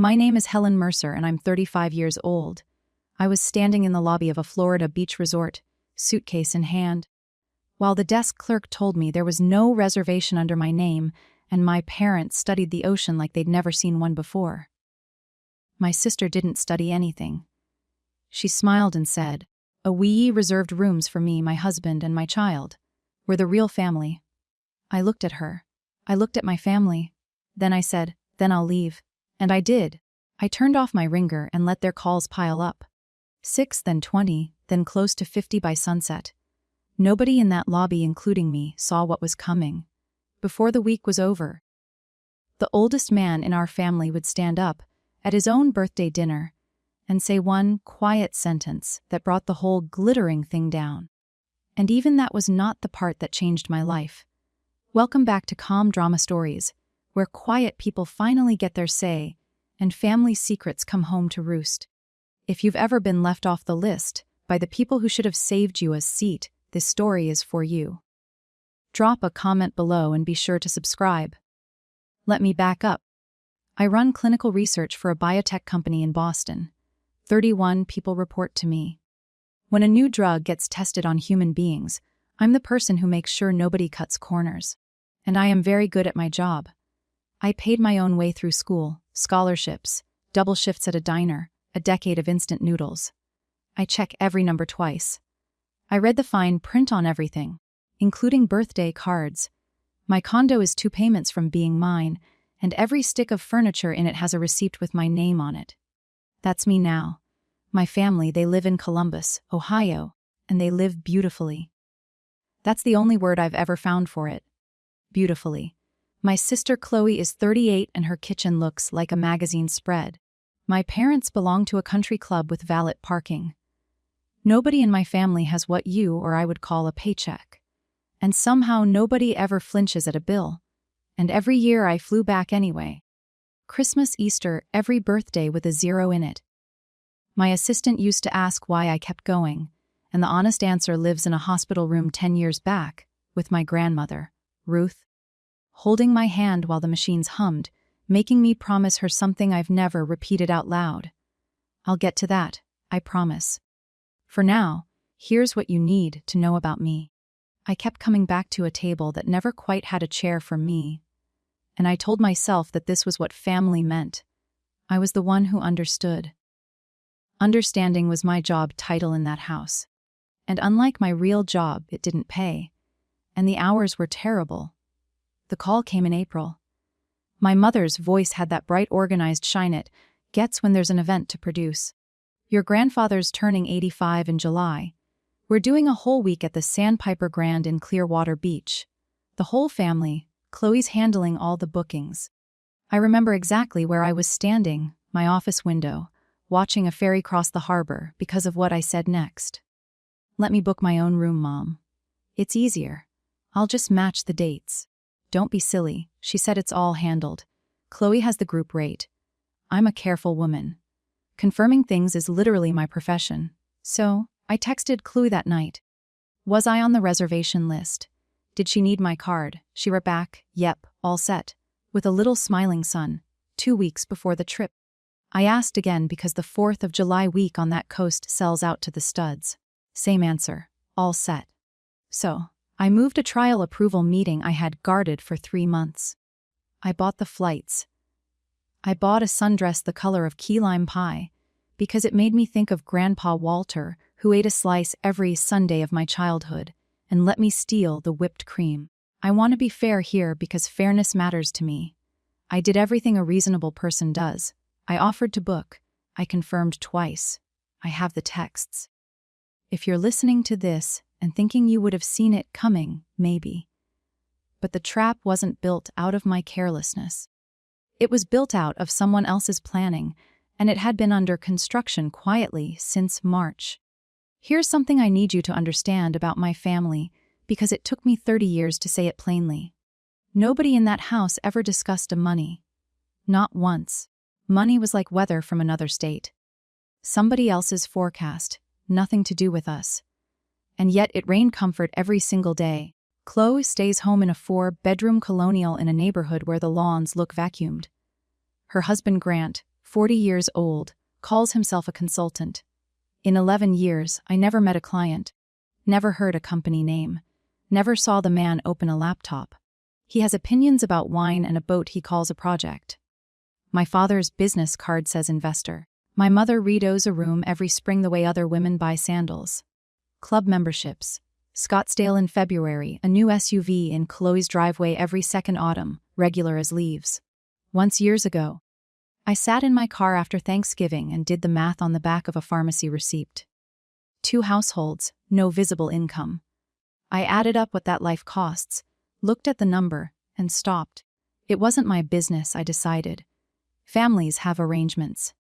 My name is Helen Mercer and I'm 35 years old. I was standing in the lobby of a Florida beach resort, suitcase in hand, while the desk clerk told me there was no reservation under my name and my parents studied the ocean like they'd never seen one before. My sister didn't study anything. She smiled and said, "We reserved rooms for me, my husband, and my child. We're the real family." I looked at her. I looked at my family. Then I said, "Then I'll leave." And I did. I turned off my ringer and let their calls pile up. 6, then 20, then close to 50 by sunset. Nobody in that lobby, including me, saw what was coming. Before the week was over, the oldest man in our family would stand up at his own birthday dinner and say one quiet sentence that brought the whole glittering thing down. And even that was not the part that changed my life. Welcome back to Calm Drama Stories, where quiet people finally get their say and family secrets come home to roost. If you've ever been left off the list by the people who should have saved you a seat, this story is for you. Drop a comment below and be sure to subscribe. Let me back up. I run clinical research for a biotech company in Boston. 31 people report to me. When a new drug gets tested on human beings, I'm the person who makes sure nobody cuts corners. And I am very good at my job. I paid my own way through school, scholarships, double shifts at a diner, a decade of instant noodles. I check every number twice. I read the fine print on everything, including birthday cards. My condo is 2 payments from being mine, and every stick of furniture in it has a receipt with my name on it. That's me now. My family, they live in Columbus, Ohio, and they live beautifully. That's the only word I've ever found for it. Beautifully. My sister Chloe is 38 and her kitchen looks like a magazine spread. My parents belong to a country club with valet parking. Nobody in my family has what you or I would call a paycheck. And somehow nobody ever flinches at a bill. And every year I flew back anyway. Christmas, Easter, every birthday with a 0 in it. My assistant used to ask why I kept going, and the honest answer lives in a hospital room 10 years back, with my grandmother, Ruth, holding my hand while the machines hummed, making me promise her something I've never repeated out loud. I'll get to that, I promise. For now, here's what you need to know about me. I kept coming back to a table that never quite had a chair for me, and I told myself that this was what family meant. I was the one who understood. Understanding was my job title in that house. And unlike my real job, it didn't pay. And the hours were terrible. The call came in April. My mother's voice had that bright organized shine it gets when there's an event to produce. Your grandfather's turning 85 in July. We're doing a whole week at the Sandpiper Grand in Clearwater Beach. The whole family, Chloe's handling all the bookings. I remember exactly where I was standing, my office window, watching a ferry cross the harbor because of what I said next. "Let me book my own room, Mom. It's easier. I'll just match the dates." "Don't be silly," she said. "It's all handled. Chloe has the group rate. I'm a careful woman. Confirming things is literally my profession." So, I texted Chloe that night. Was I on the reservation list? Did she need my card? She wrote back, "Yep, all set," with a little smiling sun, 2 weeks before the trip. I asked again because the 4th of July week on that coast sells out to the studs. Same answer, all set. So, I moved a trial approval meeting I had guarded for 3 months. I bought the flights. I bought a sundress the color of key lime pie, because it made me think of Grandpa Walter, who ate a slice every Sunday of my childhood, and let me steal the whipped cream. I want to be fair here because fairness matters to me. I did everything a reasonable person does. I offered to book. I confirmed twice. I have the texts. If you're listening to this and thinking you would have seen it coming, maybe. But the trap wasn't built out of my carelessness. It was built out of someone else's planning, and it had been under construction quietly since March. Here's something I need you to understand about my family, because it took me 30 years to say it plainly. Nobody in that house ever discussed money. Not once. Money was like weather from another state. Somebody else's forecast, nothing to do with us. And yet it rained comfort every single day. Chloe stays home in a 4-bedroom colonial in a neighborhood where the lawns look vacuumed. Her husband Grant, 40 years old, calls himself a consultant. In 11 years, I never met a client, never heard a company name, never saw the man open a laptop. He has opinions about wine and a boat he calls a project. My father's business card says investor. My mother redos a room every spring the way other women buy sandals. Club memberships. Scottsdale in February, a new SUV in Chloe's driveway every second autumn, regular as leaves. Once years ago, I sat in my car after Thanksgiving and did the math on the back of a pharmacy receipt. 2 households, no visible income. I added up what that life costs, looked at the number, and stopped. It wasn't my business, I decided. Families have arrangements.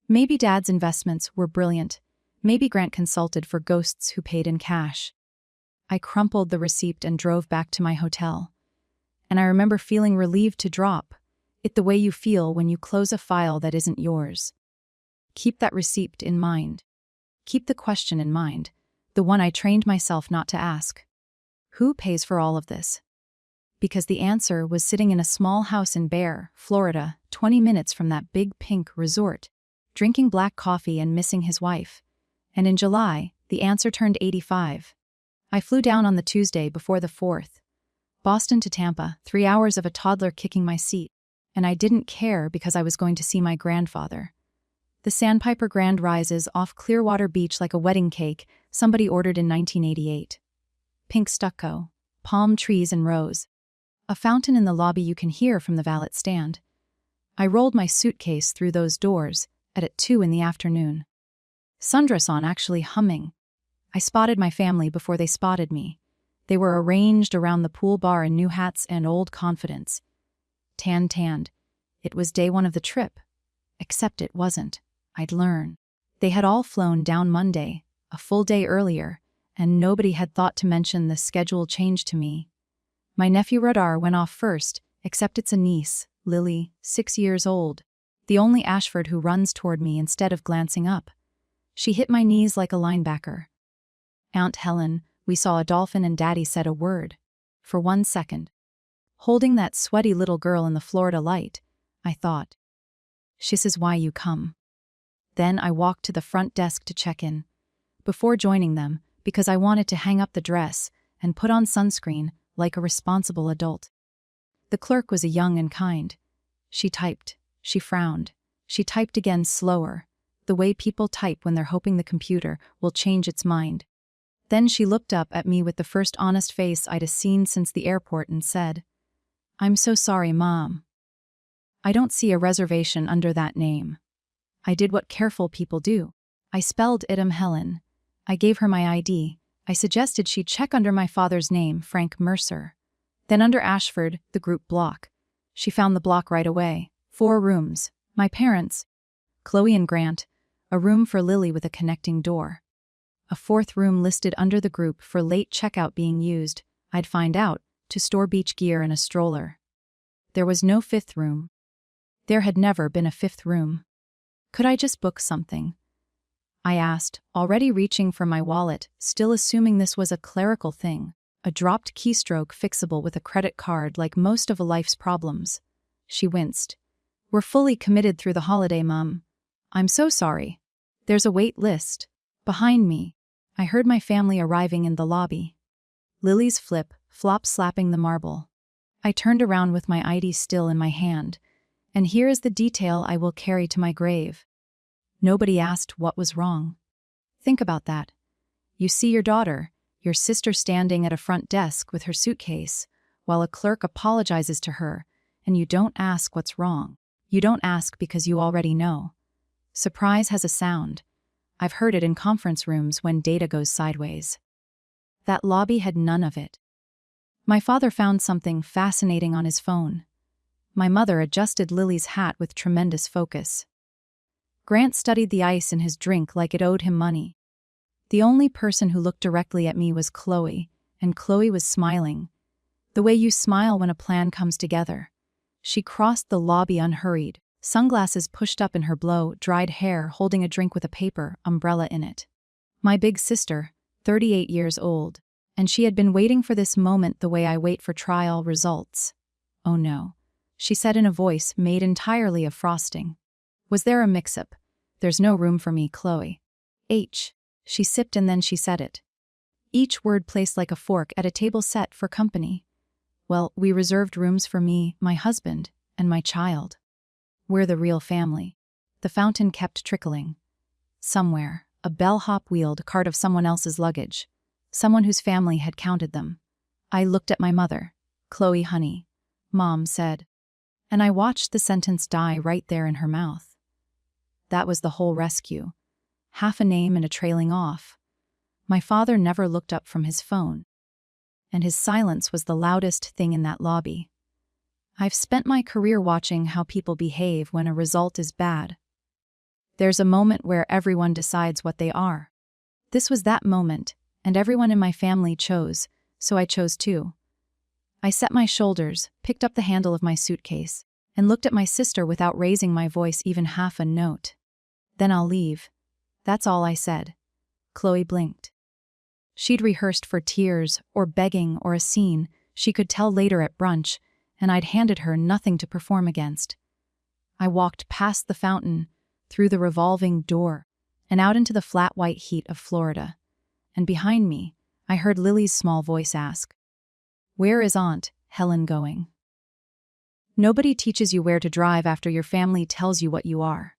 Maybe Dad's investments were brilliant. Maybe Grant consulted for ghosts who paid in cash. I crumpled the receipt and drove back to my hotel. And I remember feeling relieved to drop it the way you feel when you close a file that isn't yours. Keep that receipt in mind. Keep the question in mind, the one I trained myself not to ask. Who pays for all of this? Because the answer was sitting in a small house in Bear, Florida, 20 minutes from that big pink resort, drinking black coffee and missing his wife. And in July, the answer turned 85. I flew down on the Tuesday before the 4th. Boston to Tampa, 3 hours of a toddler kicking my seat. And I didn't care because I was going to see my grandfather. The Sandpiper Grand rises off Clearwater Beach like a wedding cake somebody ordered in 1988. Pink stucco, palm trees in rows. A fountain in the lobby you can hear from the valet stand. I rolled my suitcase through those doors at 2 in the afternoon. Sundress on, actually humming. I spotted my family before they spotted me. They were arranged around the pool bar in new hats and old confidence. Tanned. It was day 1 of the trip. Except it wasn't. I'd learn. They had all flown down Monday, a full day earlier, and nobody had thought to mention the schedule change to me. My nephew radar went off first, except it's a niece, Lily, 6 years old, the only Ashford who runs toward me instead of glancing up. She hit my knees like a linebacker. Aunt Helen, we saw a dolphin and Daddy said a word. For 1 second. Holding that sweaty little girl in the Florida light, I thought, "This is why you come." Then I walked to the front desk to check in. Before joining them, because I wanted to hang up the dress and put on sunscreen like a responsible adult. The clerk was a young and kind. She typed. She frowned. She typed again slower, the way people type when they're hoping the computer will change its mind. Then she looked up at me with the first honest face I'd seen since the airport and said, "I'm so sorry, Mom. I don't see a reservation under that name." I did what careful people do. I spelled Idem Helen. I gave her my ID. I suggested she check under my father's name, Frank Mercer. Then under Ashford, the group block. She found the block right away. 4 rooms. My parents, Chloe and Grant, a room for Lily with a connecting door. A 4th room listed under the group for late checkout being used, I'd find out, to store beach gear and a stroller. There was no 5th room. There had never been a 5th room. Could I just book something? I asked, already reaching for my wallet, still assuming this was a clerical thing, a dropped keystroke fixable with a credit card like most of a life's problems. She winced. "We're fully committed through the holiday, Mum." "I'm so sorry. There's a wait list." Behind me, I heard my family arriving in the lobby. Lily's flop slapping the marble. I turned around with my ID still in my hand, and here is the detail I will carry to my grave. Nobody asked what was wrong. Think about that. You see your daughter, your sister standing at a front desk with her suitcase, while a clerk apologizes to her, and you don't ask what's wrong. You don't ask because you already know. Surprise has a sound. I've heard it in conference rooms when data goes sideways. That lobby had none of it. My father found something fascinating on his phone. My mother adjusted Lily's hat with tremendous focus. Grant studied the ice in his drink like it owed him money. The only person who looked directly at me was Chloe, and Chloe was smiling. The way you smile when a plan comes together. She crossed the lobby unhurried, sunglasses pushed up in her blow-dried hair, holding a drink with a paper umbrella in it. My big sister, 38 years old, and she had been waiting for this moment the way I wait for trial results. "Oh no," she said in a voice made entirely of frosting. Was there a mix-up? There's no room for me, Chloe. H. She sipped and then she said it. Each word placed like a fork at a table set for company. Well, we reserved rooms for me, my husband, and my child. We're the real family. The fountain kept trickling. Somewhere, a bellhop wheeled a cart of someone else's luggage. Someone whose family had counted them. I looked at my mother. Chloe, honey. Mom said. And I watched the sentence die right there in her mouth. That was the whole rescue. Half a name and a trailing off. My father never looked up from his phone. And his silence was the loudest thing in that lobby. I've spent my career watching how people behave when a result is bad. There's a moment where everyone decides what they are. This was that moment, and everyone in my family chose, so I chose too. I set my shoulders, picked up the handle of my suitcase, and looked at my sister without raising my voice even half a note. Then I'll leave. That's all I said. Chloe blinked. She'd rehearsed for tears, or begging, or a scene she could tell later at brunch, and I'd handed her nothing to perform against. I walked past the fountain, through the revolving door, and out into the flat white heat of Florida. And behind me, I heard Lily's small voice ask, "Where is Aunt Helen going?" Nobody teaches you where to drive after your family tells you what you are.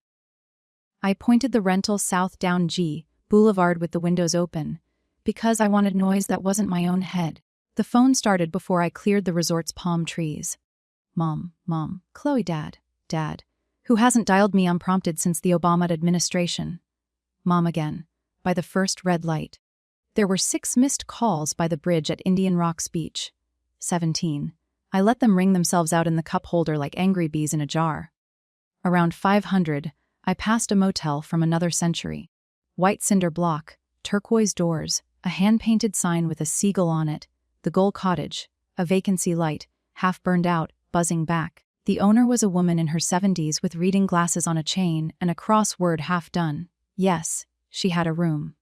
I pointed the rental south down G Boulevard with the windows open, because I wanted noise that wasn't my own head. The phone started before I cleared the resort's palm trees. Mom, Chloe, Dad, who hasn't dialed me unprompted since the Obama administration. Mom again, by the first red light. There were 6 missed calls by the bridge at Indian Rocks Beach. 17. I let them ring themselves out in the cup holder like angry bees in a jar. Around 500, I passed a motel from another century. White cinder block, turquoise doors, a hand-painted sign with a seagull on it, the Gull Cottage, a vacancy light, half burned out, buzzing back. The owner was a woman in her 70s with reading glasses on a chain and a crossword half done. Yes, she had a room.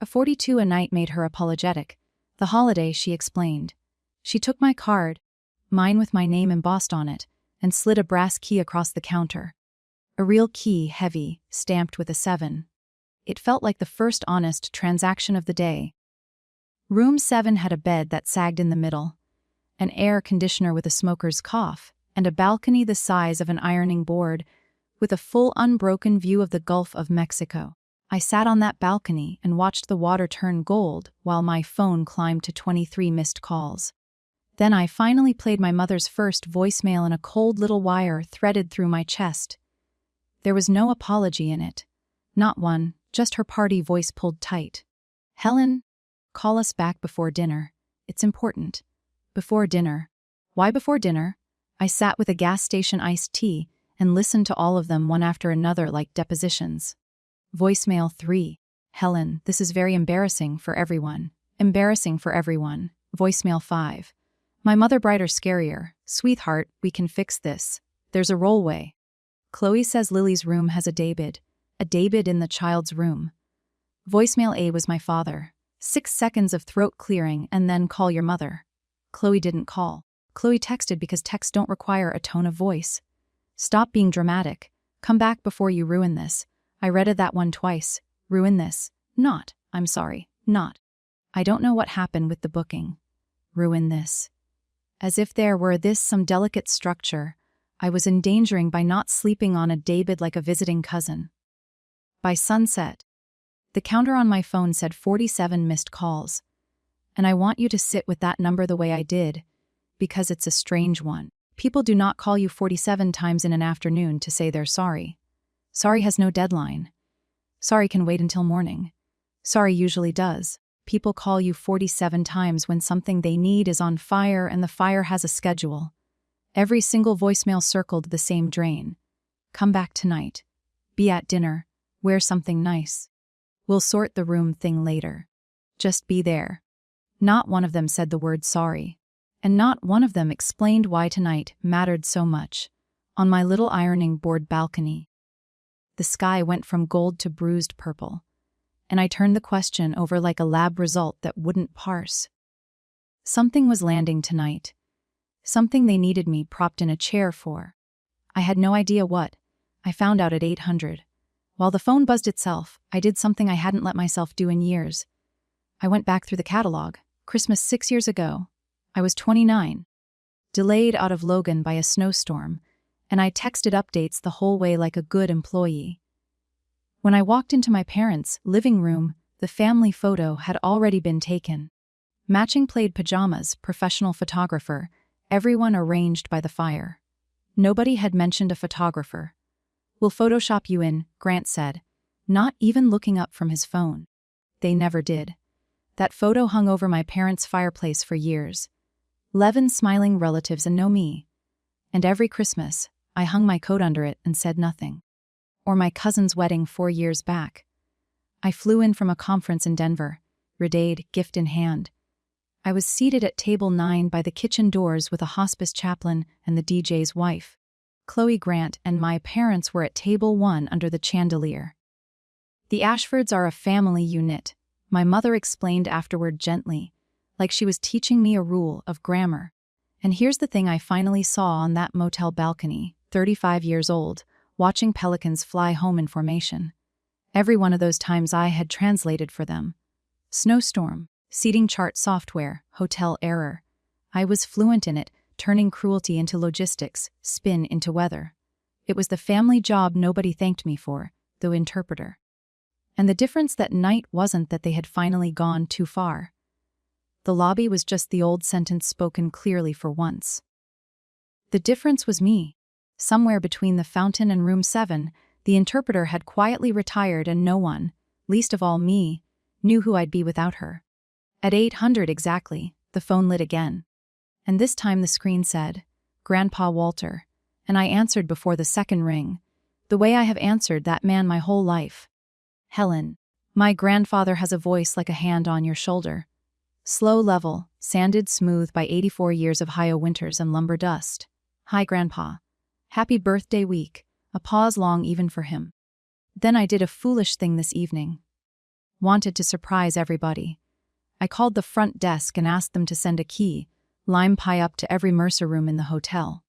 A 42 a night made her apologetic. The holiday, she explained. She took my card, mine with my name embossed on it, and slid a brass key across the counter. A real key, heavy, stamped with a 7. It felt like the first honest transaction of the day. Room 7 had a bed that sagged in the middle, an air conditioner with a smoker's cough, and a balcony the size of an ironing board, with a full unbroken view of the Gulf of Mexico. I sat on that balcony and watched the water turn gold while my phone climbed to 23 missed calls. Then I finally played my mother's first voicemail in a cold little wire threaded through my chest. There was no apology in it. Not one, just her party voice pulled tight. "Helen, call us back before dinner. It's important." Before dinner. Why before dinner? I sat with a gas station iced tea and listened to all of them one after another like depositions. Voicemail 3. "Helen, this is very embarrassing for everyone. Embarrassing for everyone." Voicemail 5. "My mother brighter scarier. Sweetheart, we can fix this. There's a rollway. Chloe says Lily's room has a David. A David in the child's room." Voicemail A was my father. 6 seconds of throat clearing and then "Call your mother." Chloe didn't call. Chloe texted because texts don't require a tone of voice. "Stop being dramatic. Come back before you ruin this." I read that one twice. Ruin this. Not, I'm sorry, not. I don't know what happened with the booking. Ruin this. As if there were some delicate structure I was endangering by not sleeping on a David like a visiting cousin. By sunset, the counter on my phone said 47 missed calls. And I want you to sit with that number the way I did, because it's a strange one. People do not call you 47 times in an afternoon to say they're sorry. Sorry has no deadline. Sorry can wait until morning. Sorry usually does. People call you 47 times when something they need is on fire and the fire has a schedule. Every single voicemail circled the same drain. "Come back tonight. Be at dinner. Wear something nice. We'll sort the room thing later. Just be there." Not one of them said the word sorry. And not one of them explained why tonight mattered so much. On my little ironing board balcony, the sky went from gold to bruised purple, and I turned the question over like a lab result that wouldn't parse. Something was landing tonight. Something they needed me propped in a chair for. I had no idea what. I found out at 800. While the phone buzzed itself, I did something I hadn't let myself do in years. I went back through the catalog. Christmas 6 years ago. I was 29. Delayed out of Logan by a snowstorm, and I texted updates the whole way like a good employee. When I walked into my parents' living room, the family photo had already been taken. Matching plaid pajamas, professional photographer, everyone arranged by the fire. Nobody had mentioned a photographer. "We'll Photoshop you in," Grant said, not even looking up from his phone. They never did. That photo hung over my parents' fireplace for years. 11 smiling relatives and no me. And every Christmas, I hung my coat under it and said nothing. Or my cousin's wedding 4 years back. I flew in from a conference in Denver, redade, gift in hand. I was seated at table 9 by the kitchen doors with a hospice chaplain and the DJ's wife. Chloe Grant and my parents were at table 1 under the chandelier. "The Ashfords are a family unit," my mother explained afterward gently, like she was teaching me a rule of grammar. And here's the thing I finally saw on that motel balcony, 35 years old, watching pelicans fly home in formation. Every one of those times I had translated for them. Snowstorm, seating chart software, hotel error. I was fluent in it, turning cruelty into logistics, spin into weather. It was the family job nobody thanked me for, the interpreter. And the difference that night wasn't that they had finally gone too far. The lobby was just the old sentence spoken clearly for once. The difference was me. Somewhere between the fountain and room 7, the interpreter had quietly retired and no one, least of all me, knew who I'd be without her. At 800 exactly, the phone lit again. And this time the screen said, "Grandpa Walter," and I answered before the second ring, the way I have answered that man my whole life. "Helen, my grandfather has a voice like a hand on your shoulder. Slow level, sanded smooth by 84 years of Ohio winters and lumber dust. Hi, Grandpa. Happy birthday week," a pause long even for him. Then I did a foolish thing this evening. Wanted to surprise everybody. I called the front desk and asked them to send a key, lime pie up to every Mercer room in the hotel.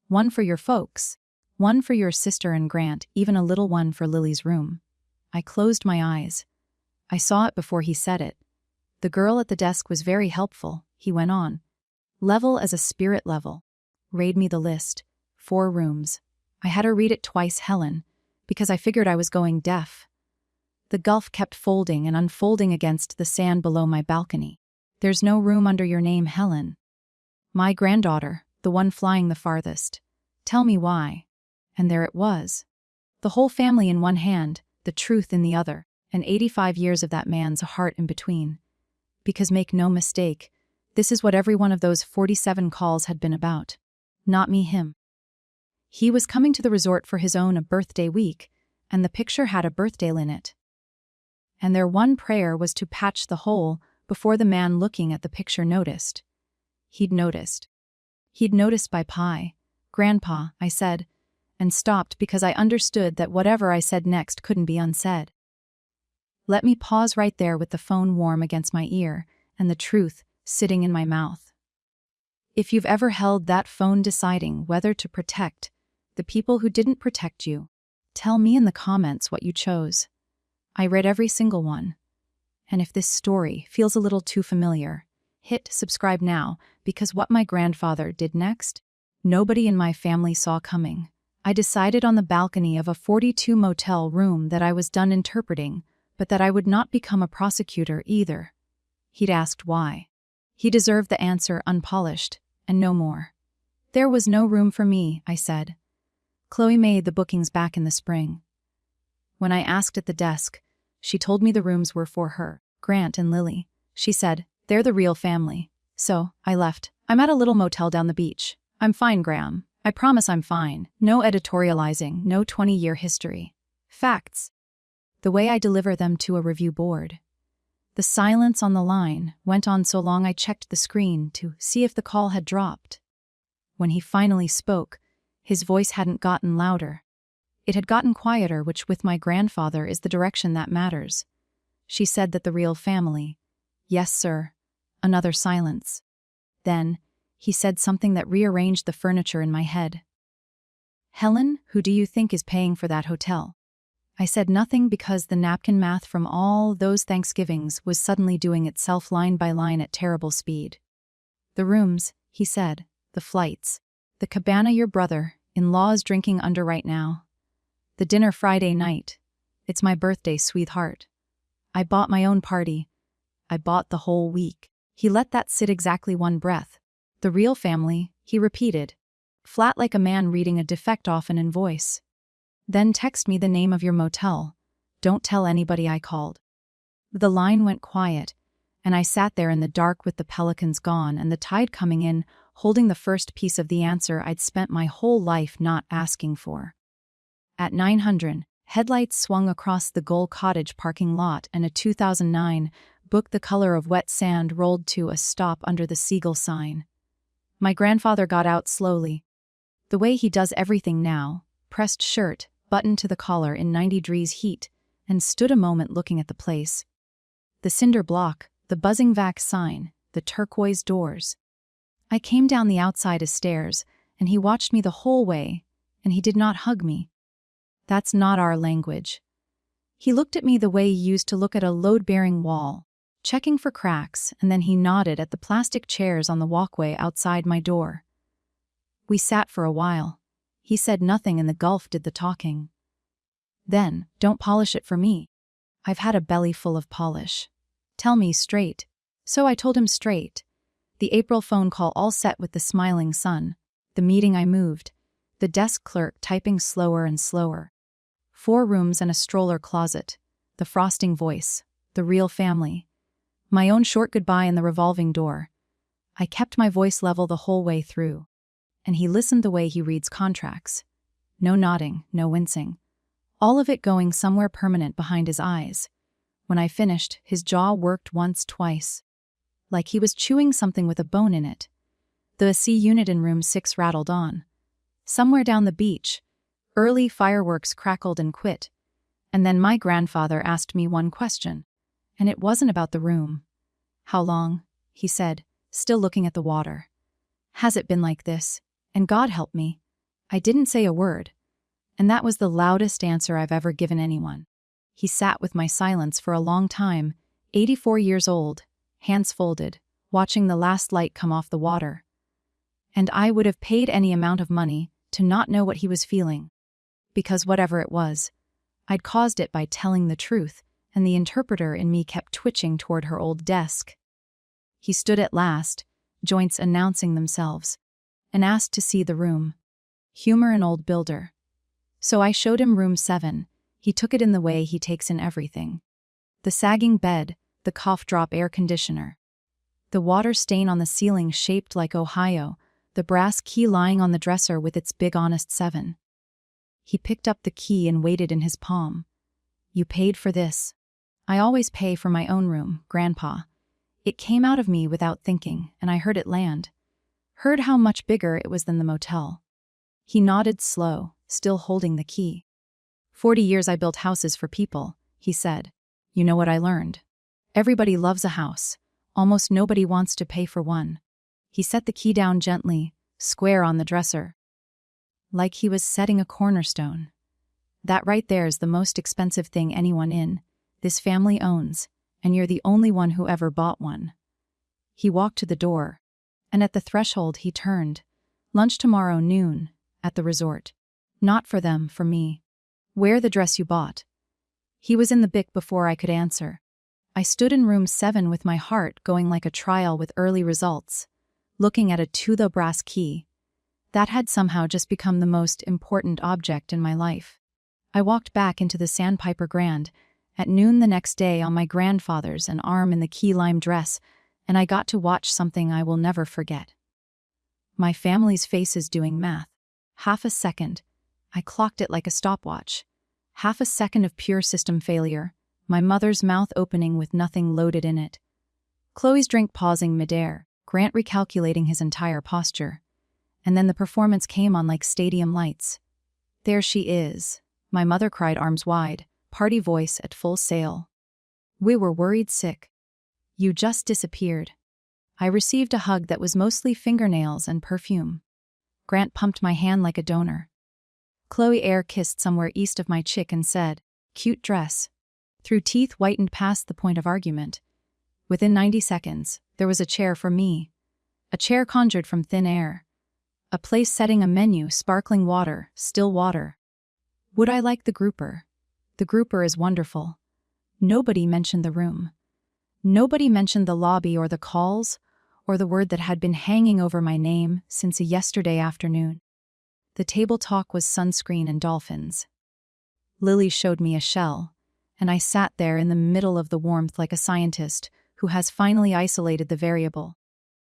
One for your folks, one for your sister and Grant, even a little one for Lily's room. I closed my eyes. I saw it before he said it. The girl at the desk was very helpful, he went on. Level as a spirit level. Read me the list. 4 rooms. I had her read it twice, Helen, because I figured I was going deaf. The gulf kept folding and unfolding against the sand below my balcony. "There's no room under your name, Helen." My granddaughter, the one flying the farthest. Tell me why. And there it was. The whole family in one hand, the truth in the other, and 85 years of that man's heart in between. Because make no mistake, this is what every one of those 47 calls had been about. Not me, him. He was coming to the resort for his own birthday week, and the picture had a birthday in it. And their one prayer was to patch the hole before the man looking at the picture noticed. He'd noticed. He'd noticed by pie. "Grandpa," I said, and stopped because I understood that whatever I said next couldn't be unsaid. Let me pause right there with the phone warm against my ear and the truth sitting in my mouth. If you've ever held that phone deciding whether to protect the people who didn't protect you, tell me in the comments what you chose. I read every single one. And if this story feels a little too familiar, hit subscribe now, because what my grandfather did next, nobody in my family saw coming. I decided on the balcony of a 42 motel room that I was done interpreting, but that I would not become a prosecutor either. He'd asked why. He deserved the answer unpolished, and no more. "There was no room for me," I said. Chloe made the bookings back in the spring. When I asked at the desk, she told me the rooms were for her, Grant and Lily. She said, "They're the real family." So, I left. "I'm at a little motel down the beach. I'm fine, Graham. I promise I'm fine. No editorializing, no 20-year history. Facts. The way I deliver them to a review board." The silence on the line went on so long I checked the screen to see if the call had dropped. When he finally spoke, his voice hadn't gotten louder. It had gotten quieter, which with my grandfather is the direction that matters. She said that the real family. "Yes, sir." Another silence. Then, he said something that rearranged the furniture in my head. Helen, who do you think is paying for that hotel? I said nothing because the napkin math from all those Thanksgivings was suddenly doing itself line by line at terrible speed. The rooms, he said, the flights, the cabana your brother-in-law is drinking under right now. The dinner Friday night. It's my birthday, sweetheart. I bought my own party. I bought the whole week. He let that sit exactly one breath. The real family, he repeated, flat like a man reading a defect off an invoice. Then text me the name of your motel. Don't tell anybody I called. The line went quiet, and I sat there in the dark with the pelicans gone and the tide coming in, holding the first piece of the answer I'd spent my whole life not asking for. At 900, headlights swung across the Gull Cottage parking lot and a 2009 book the color of wet sand rolled to a stop under the Seagull sign. My grandfather got out slowly. The way he does everything now, pressed shirt, buttoned to the collar in 90 degrees heat, and stood a moment looking at the place. The cinder block, the buzzing vac sign, the turquoise doors. I came down the outside of stairs, and he watched me the whole way, and he did not hug me. That's not our language. He looked at me the way he used to look at a load-bearing wall, checking for cracks, and then he nodded at the plastic chairs on the walkway outside my door. We sat for a while. He said nothing and the Gulf did the talking. Then, don't polish it for me. I've had a belly full of polish. Tell me straight. So I told him straight. The April phone call all set with the smiling sun. The meeting I moved. The desk clerk typing slower and slower. 4 rooms and a stroller closet. The frosting voice. The real family. My own short goodbye in the revolving door. I kept my voice level the whole way through. And he listened the way he reads contracts. No nodding, no wincing. All of it going somewhere permanent behind his eyes. When I finished, his jaw worked once, twice. Like he was chewing something with a bone in it. The C unit in room 6 rattled on. Somewhere down the beach, early fireworks crackled and quit. And then my grandfather asked me one question. And it wasn't about the room. How long? He said, still looking at the water. Has it been like this? And God help me. I didn't say a word. And that was the loudest answer I've ever given anyone. He sat with my silence for a long time, 84 years old, hands folded, watching the last light come off the water. And I would have paid any amount of money to not know what he was feeling. Because whatever it was, I'd caused it by telling the truth, and the interpreter in me kept twitching toward her old desk. He stood at last, joints announcing themselves, and asked to see the room. Humor an old builder. So I showed him room 7. He took it in the way he takes in everything. The sagging bed, the cough drop air conditioner. The water stain on the ceiling shaped like Ohio, the brass key lying on the dresser with its big honest 7. He picked up the key and weighed it in his palm. You paid for this. I always pay for my own room, Grandpa. It came out of me without thinking, and I heard it land. Heard how much bigger it was than the motel. He nodded slow, still holding the key. 40 years I built houses for people, he said. You know what I learned? Everybody loves a house. Almost nobody wants to pay for one. He set the key down gently, square on the dresser. Like he was setting a cornerstone. That right there is the most expensive thing anyone in this family owns, and you're the only one who ever bought one. He walked to the door, and at the threshold he turned. Lunch tomorrow noon, at the resort. Not for them, for me. Wear the dress you bought. He was in the bic before I could answer. I stood in room 7 with my heart going like a trial with early results, looking at a Tula brass key. That had somehow just become the most important object in my life. I walked back into the Sandpiper Grand, at noon the next day on my grandfather's, an arm in the key lime dress, and I got to watch something I will never forget. My family's faces doing math. Half a second. I clocked it like a stopwatch. Half a second of pure system failure, my mother's mouth opening with nothing loaded in it. Chloe's drink pausing midair, Grant recalculating his entire posture. And then the performance came on like stadium lights. There she is, my mother cried, arms wide, party voice at full sail. We were worried sick. You just disappeared. I received a hug that was mostly fingernails and perfume. Grant pumped my hand like a donor. Chloe air kissed somewhere east of my chick and said, "Cute dress." Through teeth whitened past the point of argument. Within 90 seconds, there was a chair for me. A chair conjured from thin air. A place setting a menu, sparkling water, still water. Would I like the grouper? The grouper is wonderful. Nobody mentioned the room. Nobody mentioned the lobby or the calls, or the word that had been hanging over my name since yesterday afternoon. The table talk was sunscreen and dolphins. Lily showed me a shell, and I sat there in the middle of the warmth like a scientist who has finally isolated the variable.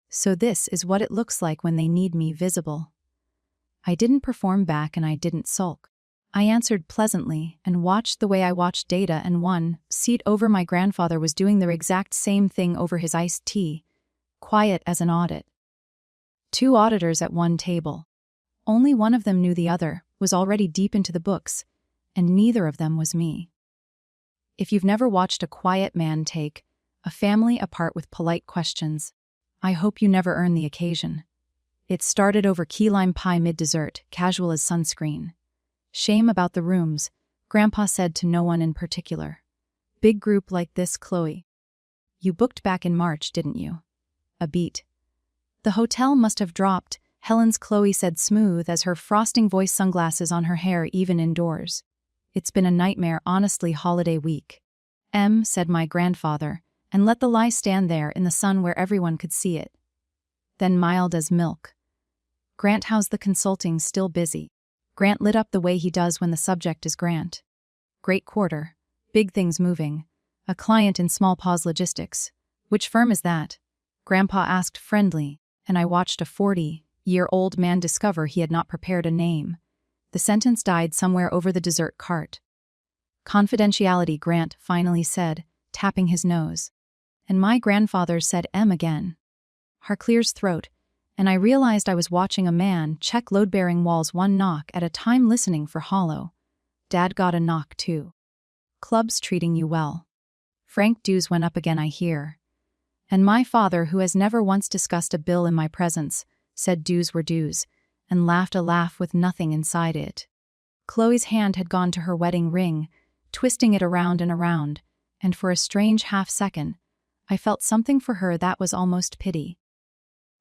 So this is what it looks like when they need me visible. I didn't perform back and I didn't sulk. I answered pleasantly and watched the way I watched Data, and one seat over my grandfather was doing the exact same thing over his iced tea, quiet as an audit. 2 auditors at one table. Only one of them knew the other was already deep into the books, and neither of them was me. If you've never watched a quiet man take a family apart with polite questions, I hope you never earn the occasion. It started over key lime pie mid-dessert, casual as sunscreen. Shame about the rooms, Grandpa said to no one in particular. Big group like this, Chloe. You booked back in March, didn't you? A beat. The hotel must have dropped, Helen's Chloe said, smooth as her frosting voice, sunglasses on her hair even indoors. It's been a nightmare, honestly, holiday week. Said my grandfather, and let the lie stand there in the sun where everyone could see it. Then mild as milk. Grant, how's the consulting, still busy? Grant lit up the way he does when the subject is Grant. Great quarter. Big things moving. A client in Small Paws Logistics. Which firm is that? Grandpa asked friendly, and I watched a 40-year-old man discover he had not prepared a name. The sentence died somewhere over the dessert cart. Confidentiality, Grant finally said, tapping his nose. And my grandfather said again. Harclear's throat, and I realized I was watching a man check load-bearing walls one knock at a time, listening for hollow. Dad got a knock too. Club's treating you well. Frank, dues went up again, I hear. And my father, who has never once discussed a bill in my presence, said dues were dues, and laughed a laugh with nothing inside it. Chloe's hand had gone to her wedding ring, twisting it around and around, and for a strange half-second, I felt something for her that was almost pity.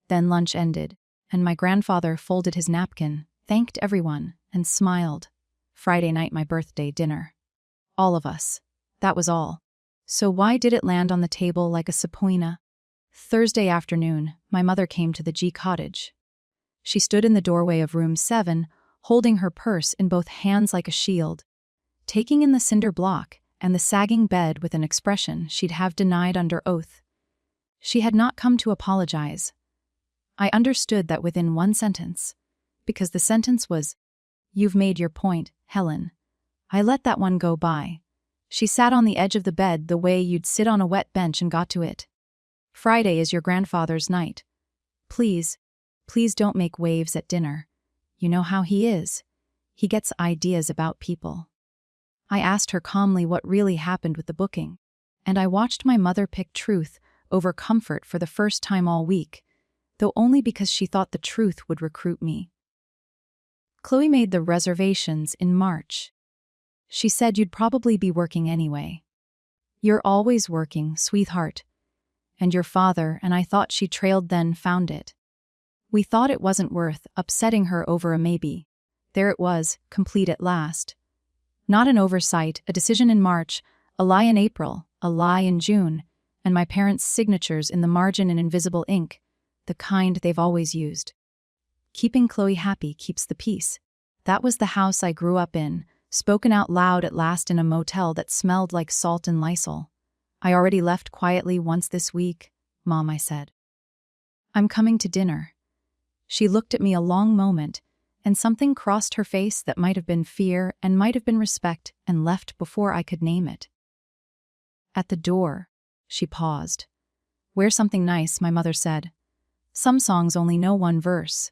Then lunch ended, and my grandfather folded his napkin, thanked everyone, and smiled. Friday night, my birthday dinner. All of us. That was all. So why did it land on the table like a subpoena? Thursday afternoon, my mother came to the G cottage. She stood in the doorway of room 7, holding her purse in both hands like a shield, taking in the cinder block and the sagging bed with an expression she'd have denied under oath. She had not come to apologize. I understood that within one sentence, because the sentence was, "You've made your point, Helen." I let that one go by. She sat on the edge of the bed the way you'd sit on a wet bench and got to it. Friday is your grandfather's night. Please don't make waves at dinner. You know how he is. He gets ideas about people. I asked her calmly what really happened with the booking, and I watched my mother pick truth over comfort for the first time all week, though only because she thought the truth would recruit me. Chloe made the reservations in March. She said you'd probably be working anyway. You're always working, sweetheart. And your father, and I thought she trailed, then found it. We thought it wasn't worth upsetting her over a maybe. There it was, complete at last. Not an oversight, a decision in March, a lie in April, a lie in June, and my parents' signatures in the margin in invisible ink, the kind they've always used. Keeping Chloe happy keeps the peace. That was the house I grew up in, spoken out loud at last in a motel that smelled like salt and Lysol. I already left quietly once this week, Mom, I said. I'm coming to dinner. She looked at me a long moment, and something crossed her face that might have been fear and might have been respect, and left before I could name it. At the door, she paused. Wear something nice, my mother said. Some songs only know one verse.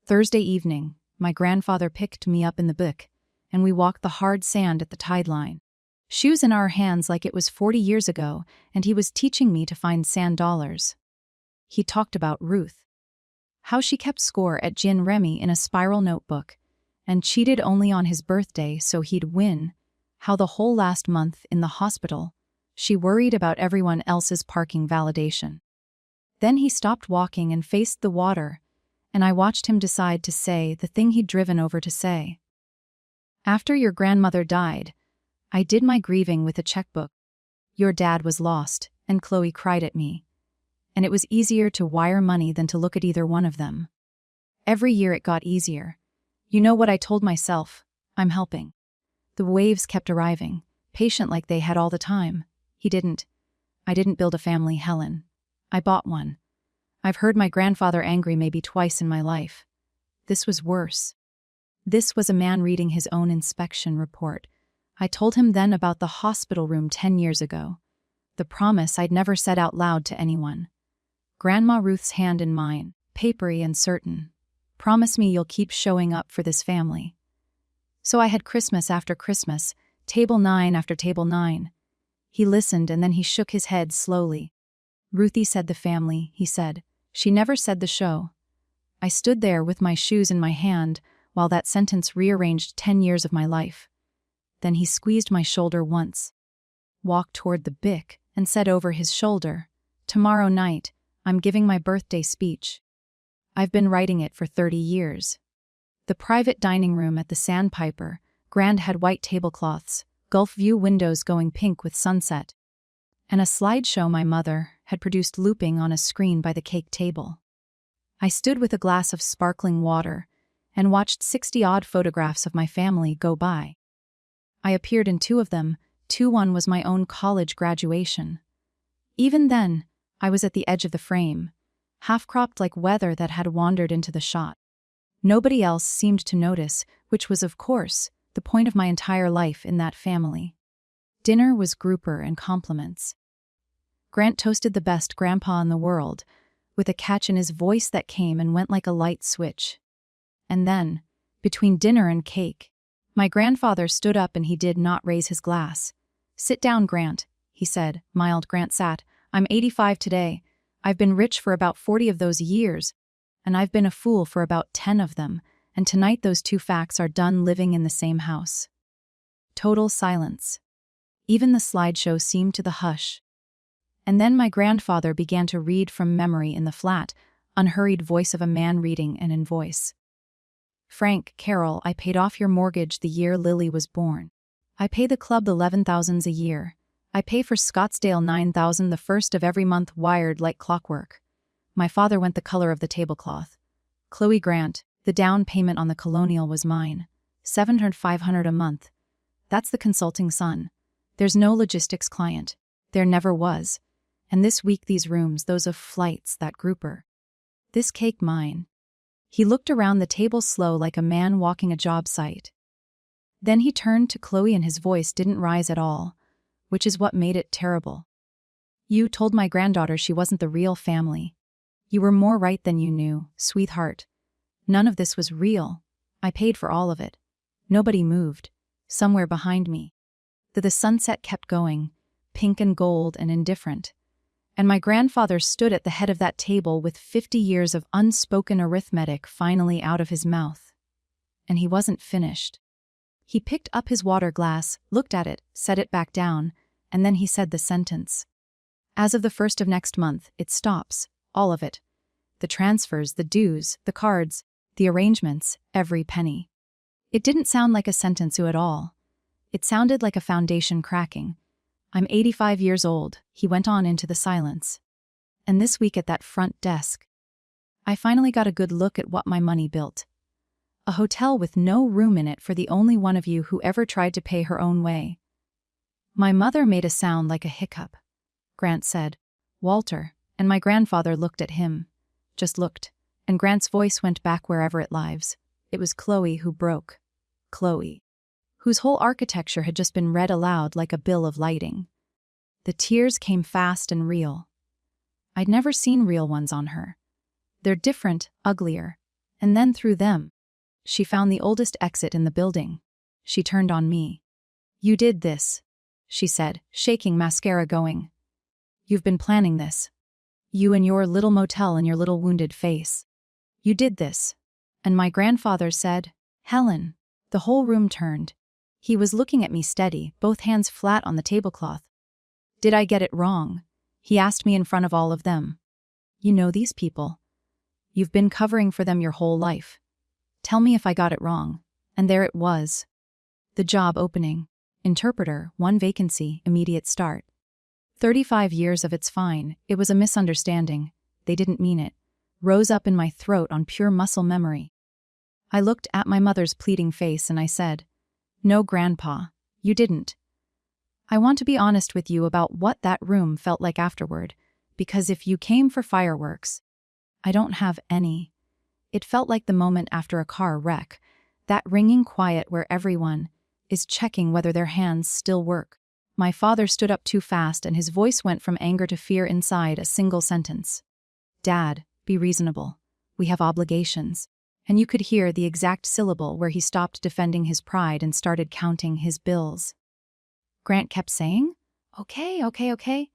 Thursday evening, my grandfather picked me up in the book, and we walked the hard sand at the tide line. Shoes in our hands like it was 40 years ago, and he was teaching me to find sand dollars. He talked about Ruth. How she kept score at Gin Remy in a spiral notebook, and cheated only on his birthday so he'd win. How the whole last month in the hospital, she worried about everyone else's parking validation. Then he stopped walking and faced the water, and I watched him decide to say the thing he'd driven over to say. After your grandmother died, I did my grieving with a checkbook. Your dad was lost, and Chloe cried at me. And it was easier to wire money than to look at either one of them. Every year it got easier. You know what I told myself? I'm helping. The waves kept arriving, patient like they had all the time. He didn't. I didn't build a family, Helen. I bought one. I've heard my grandfather angry maybe twice in my life. This was worse. This was a man reading his own inspection report. I told him then about the hospital room 10 years ago. The promise I'd never said out loud to anyone. Grandma Ruth's hand in mine, papery and certain. Promise me you'll keep showing up for this family. So I had Christmas after Christmas, table 9 after table 9. He listened and then he shook his head slowly. Ruthie said the family, he said. She never said the show. I stood there with my shoes in my hand while that sentence rearranged 10 years of my life. Then he squeezed my shoulder once, walked toward the Bic, and said over his shoulder, "Tomorrow night, I'm giving my birthday speech. I've been writing it for 30 years. The private dining room at the Sandpiper, grand had white tablecloths, Gulf view windows going pink with sunset, and a slideshow my mother had produced looping on a screen by the cake table. I stood with a glass of sparkling water and watched 60-odd photographs of my family go by. I appeared in 2 of them, 1 was my own college graduation. Even then, I was at the edge of the frame, half-cropped like weather that had wandered into the shot. Nobody else seemed to notice, which was, of course, the point of my entire life in that family. Dinner was grouper and compliments. Grant toasted the best grandpa in the world, with a catch in his voice that came and went like a light switch. And then, between dinner and cake, my grandfather stood up and he did not raise his glass. "Sit down, Grant," he said. Mild Grant sat. "I'm 85 today. I've been rich for about 40 of those years, and I've been a fool for about 10 of them, and tonight those 2 facts are done living in the same house." Total silence. Even the slideshow seemed to the hush. And then my grandfather began to read from memory in the flat, unhurried voice of a man reading an invoice. "Frank, Carol, I paid off your mortgage the year Lily was born. I pay the club the 11,000 a year. I pay for Scottsdale 9,000 the first of every month wired like clockwork. My father went the color of the tablecloth. Chloe Grant, the down payment on the Colonial was mine. $700-500 a month. That's the consulting son. There's no logistics client. There never was. And this week these rooms, those of flights, that grouper. This cake mine." He looked around the table slow like a man walking a job site. Then he turned to Chloe and his voice didn't rise at all, which is what made it terrible. "You told my granddaughter she wasn't the real family. You were more right than you knew, sweetheart. None of this was real. I paid for all of it. Nobody moved. Somewhere behind me. The sunset kept going, pink and gold and indifferent. And my grandfather stood at the head of that table with 50 years of unspoken arithmetic finally out of his mouth. And he wasn't finished. He picked up his water glass, looked at it, set it back down, and then he said the sentence. "As of the 1st of next month, it stops, all of it. The transfers, the dues, the cards, the arrangements, every penny." It didn't sound like a sentence at all. It sounded like a foundation cracking. "I'm 85 years old," he went on into the silence. "And this week at that front desk, I finally got a good look at what my money built. A hotel with no room in it for the only one of you who ever tried to pay her own way." My mother made a sound like a hiccup. Grant said, "Walter," and my grandfather looked at him. Just looked, and Grant's voice went back wherever it lives. It was Chloe who broke. Chloe, whose whole architecture had just been read aloud like a bill of lading. The tears came fast and real. I'd never seen real ones on her. They're different, uglier. And then through them, she found the oldest exit in the building. She turned on me. "You did this," she said, shaking mascara going. "You've been planning this. You and your little motel and your little wounded face. You did this." And my grandfather said, Helen. The whole room turned. He was looking at me steady, both hands flat on the tablecloth. Did I get it wrong? He asked me in front of all of them. You know these people. You've been covering for them your whole life. Tell me if I got it wrong. And there it was. The job opening. Interpreter, 1 vacancy, immediate start. 35 years of it's fine, it was a misunderstanding. They didn't mean it. Rose up in my throat on pure muscle memory. I looked at my mother's pleading face and I said, No, Grandpa, you didn't. I want to be honest with you about what that room felt like afterward, because if you came for fireworks, I don't have any. It felt like the moment after a car wreck, that ringing quiet where everyone is checking whether their hands still work. My father stood up too fast and his voice went from anger to fear inside a single sentence. Dad, be reasonable. We have obligations. And you could hear the exact syllable where he stopped defending his pride and started counting his bills. Grant kept saying, Okay.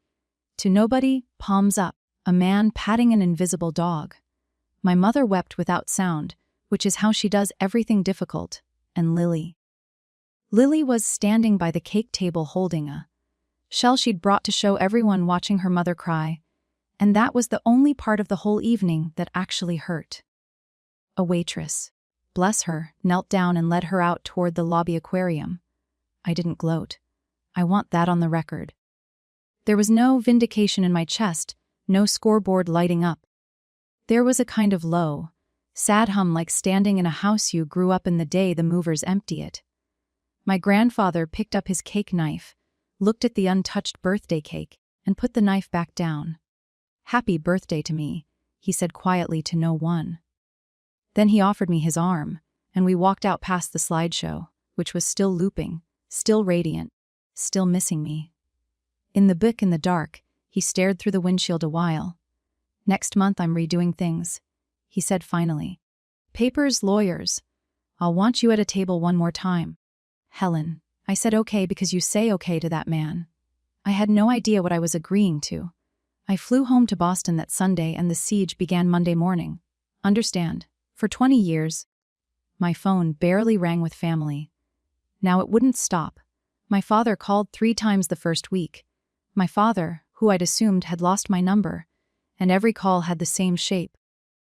To nobody, palms up, a man patting an invisible dog. My mother wept without sound, which is how she does everything difficult, and Lily. Lily was standing by the cake table holding a shell she'd brought to show everyone watching her mother cry, and that was the only part of the whole evening that actually hurt. A waitress, bless her, knelt down and led her out toward the lobby aquarium. I didn't gloat. I want that on the record. There was no vindication in my chest, no scoreboard lighting up. There was a kind of low, sad hum like standing in a house you grew up in the day the movers empty it. My grandfather picked up his cake knife, looked at the untouched birthday cake, and put the knife back down. Happy birthday to me, he said quietly to no one. Then he offered me his arm, and we walked out past the slideshow, which was still looping, still radiant, still missing me. In the book in the dark, he stared through the windshield a while. Next month I'm redoing things, he said finally. Papers, lawyers. I'll want you at a table one more time. Helen, I said okay because you say okay to that man. I had no idea what I was agreeing to. I flew home to Boston that Sunday and the siege began Monday morning. Understand, for 20 years, my phone barely rang with family. Now it wouldn't stop. My father called 3 times the first week. My father, who I'd assumed had lost my number, and every call had the same shape.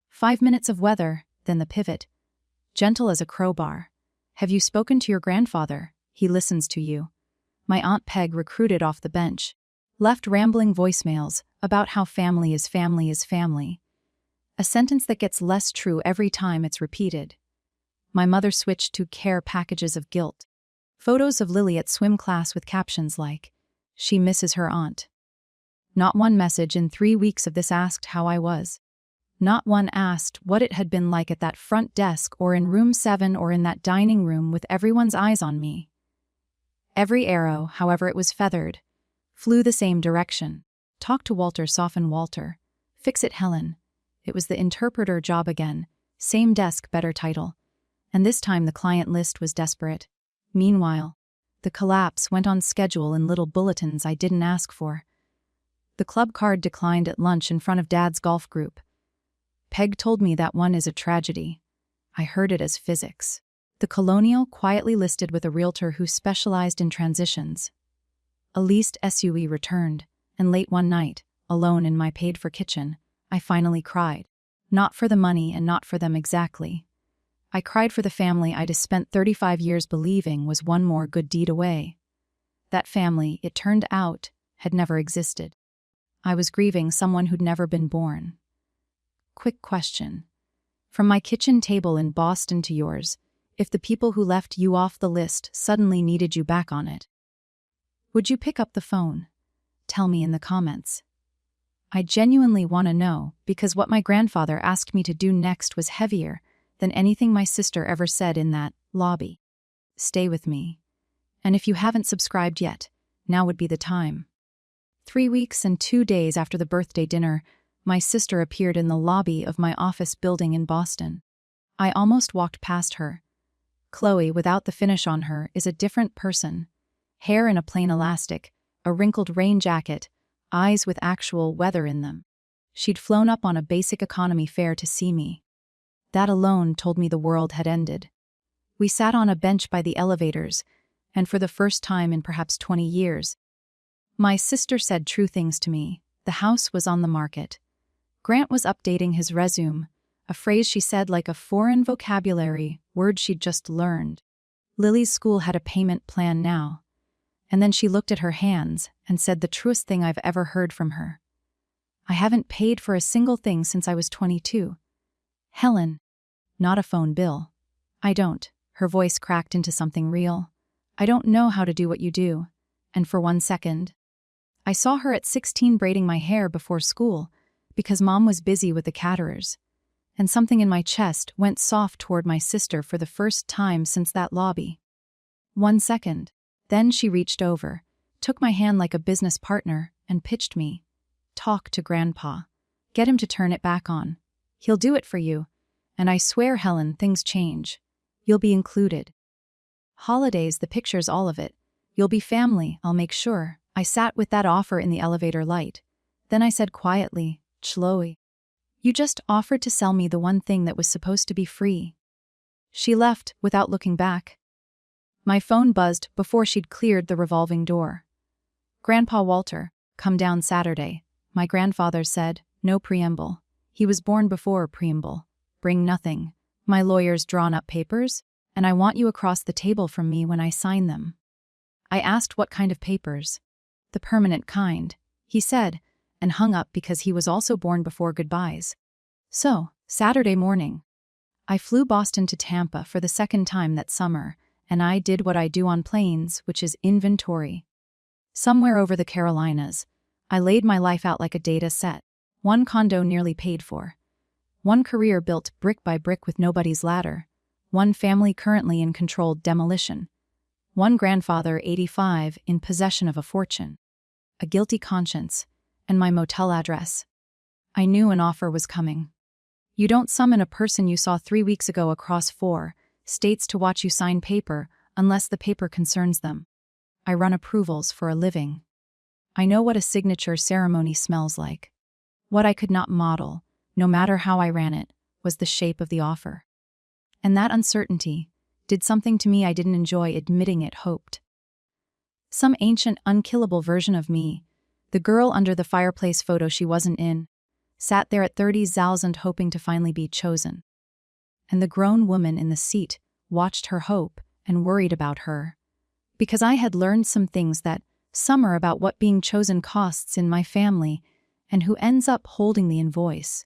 5 minutes of weather, then the pivot. Gentle as a crowbar. Have you spoken to your grandfather? He listens to you. My Aunt Peg recruited off the bench. Left rambling voicemails about how family is family is family. A sentence that gets less true every time it's repeated. My mother switched to care packages of guilt. Photos of Lily at swim class with captions like, She misses her aunt. Not one message in 3 weeks of this asked how I was. Not one asked what it had been like at that front desk or in room 7 or in that dining room with everyone's eyes on me. Every arrow, however it was feathered, flew the same direction. Talk to Walter, soften Walter. Fix it, Helen. It was the interpreter job again. Same desk, better title. And this time the client list was desperate. Meanwhile, the collapse went on schedule in little bulletins I didn't ask for. The club card declined at lunch in front of Dad's golf group. Peg told me that one is a tragedy. I heard it as physics. The Colonial quietly listed with a realtor who specialized in transitions. A leased SUV returned, and late one night, alone in my paid-for kitchen, I finally cried. Not for the money and not for them exactly. I cried for the family I'd spent 35 years believing was one more good deed away. That family, it turned out, had never existed. I was grieving someone who'd never been born. Quick question. From my kitchen table in Boston to yours, if the people who left you off the list suddenly needed you back on it, would you pick up the phone? Tell me in the comments. I genuinely want to know because what my grandfather asked me to do next was heavier than anything my sister ever said in that lobby. Stay with me. And if you haven't subscribed yet, now would be the time. 3 weeks and 2 days after the birthday dinner, my sister appeared in the lobby of my office building in Boston. I almost walked past her. Chloe, without the finish on her, is a different person. Hair in a plain elastic, a wrinkled rain jacket, eyes with actual weather in them. She'd flown up on a basic economy fare to see me. That alone told me the world had ended. We sat on a bench by the elevators, and for the first time in perhaps 20 years, my sister said true things to me. The house was on the market. Grant was updating his resume, a phrase she said like a foreign vocabulary, word she'd just learned. Lily's school had a payment plan now. And then she looked at her hands and said the truest thing I've ever heard from her. I haven't paid for a single thing since I was 22. Helen. Not a phone bill. I don't. Her voice cracked into something real. I don't know how to do what you do. And for 1 second, I saw her at 16 braiding my hair before school because Mom was busy with the caterers. And something in my chest went soft toward my sister for the first time since that lobby. 1 second. Then she reached over, took my hand like a business partner, and pitched me. Talk to Grandpa. Get him to turn it back on. He'll do it for you. And I swear, Helen, things change. You'll be included. Holidays, the pictures, all of it. You'll be family, I'll make sure. I sat with that offer in the elevator light. Then I said quietly, Chloe, you just offered to sell me the one thing that was supposed to be free. She left without looking back. My phone buzzed before she'd cleared the revolving door. Grandpa Walter, come down Saturday. My grandfather said, no preamble. He was born before preamble. Bring nothing. My lawyer's drawn up papers, and I want you across the table from me when I sign them. I asked what kind of papers. The permanent kind, he said, and hung up because he was also born before goodbyes. So, Saturday morning, I flew Boston to Tampa for the second time that summer, and I did what I do on planes, which is inventory. Somewhere over the Carolinas, I laid my life out like a data set. One condo nearly paid for. One career built brick by brick with nobody's ladder. One family currently in controlled demolition. One grandfather, 85, in possession of a fortune. A guilty conscience, and my motel address. I knew an offer was coming. You don't summon a person you saw 3 weeks ago across 4 states to watch you sign paper unless the paper concerns them. I run approvals for a living. I know what a signature ceremony smells like. What I could not model, no matter how I ran it, was the shape of the offer. And that uncertainty did something to me I didn't enjoy admitting it hoped. Some ancient, unkillable version of me, the girl under the fireplace photo she wasn't in, sat there at 30,000 hoping to finally be chosen. And the grown woman in the seat watched her hope and worried about her. Because I had learned some things that summer about what being chosen costs in my family and who ends up holding the invoice.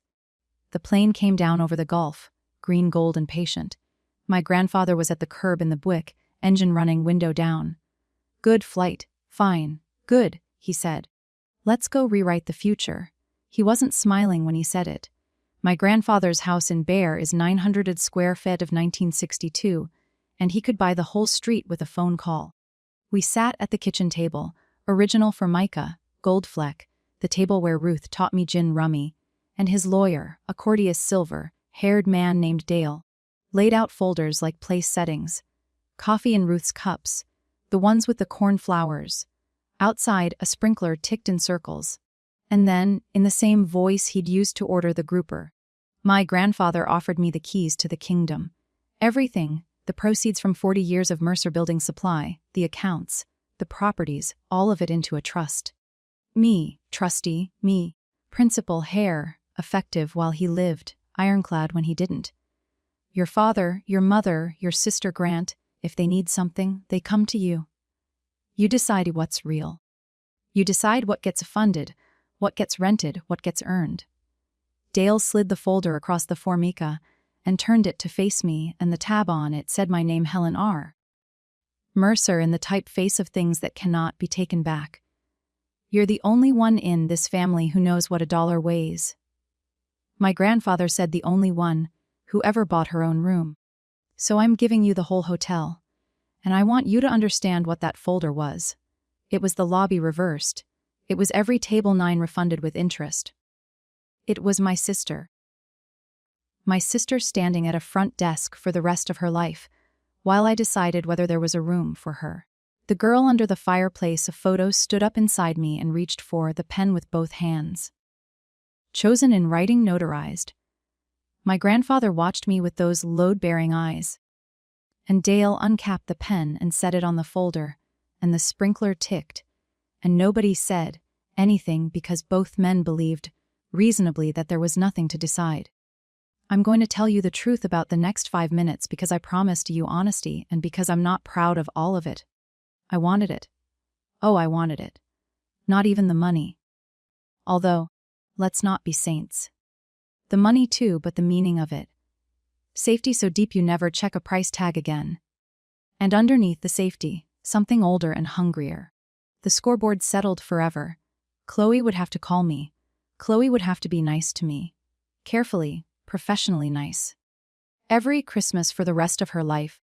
The plane came down over the Gulf, green, gold, and patient. My grandfather was at the curb in the Buick, engine running, window down. Good flight, fine, good, he said. Let's go rewrite the future. He wasn't smiling when he said it. My grandfather's house in Bear is 900 square feet of 1962, and he could buy the whole street with a phone call. We sat at the kitchen table, original Formica, gold fleck, the table where Ruth taught me gin rummy, and his lawyer, a courteous silver-haired man named Dale, laid out folders like place settings. Coffee in Ruth's cups, the ones with the cornflowers. Outside, a sprinkler ticked in circles. And then, in the same voice he'd used to order the grouper, my grandfather offered me the keys to the kingdom. Everything, the proceeds from 40 years of Mercer Building Supply, the accounts, the properties, all of it into a trust. Me, trustee, me, principal, heir, effective while he lived, ironclad when he didn't. Your father, your mother, your sister Grant, if they need something, they come to you. You decide what's real. You decide what gets funded, what gets rented, what gets earned. Dale slid the folder across the Formica and turned it to face me, and the tab on it said my name, Helen R. Mercer, in the typeface of things that cannot be taken back. You're the only one in this family who knows what $1 weighs. My grandfather said the only one who ever bought her own room. So I'm giving you the whole hotel. And I want you to understand what that folder was. It was the lobby reversed. It was every table 9 refunded with interest. It was my sister. My sister standing at a front desk for the rest of her life, while I decided whether there was a room for her. The girl under the fireplace of photos stood up inside me and reached for the pen with both hands. Chosen in writing, notarized. My grandfather watched me with those load-bearing eyes. And Dale uncapped the pen and set it on the folder, and the sprinkler ticked, and nobody said anything because both men believed, reasonably, that there was nothing to decide. I'm going to tell you the truth about the next 5 minutes because I promised you honesty and because I'm not proud of all of it. I wanted it. Oh, I wanted it. Not even the money. Although, let's not be saints. The money too, but the meaning of it. Safety so deep you never check a price tag again. And underneath the safety, something older and hungrier. The scoreboard settled forever. Chloe would have to call me. Chloe would have to be nice to me. Carefully, professionally nice. Every Christmas for the rest of her life.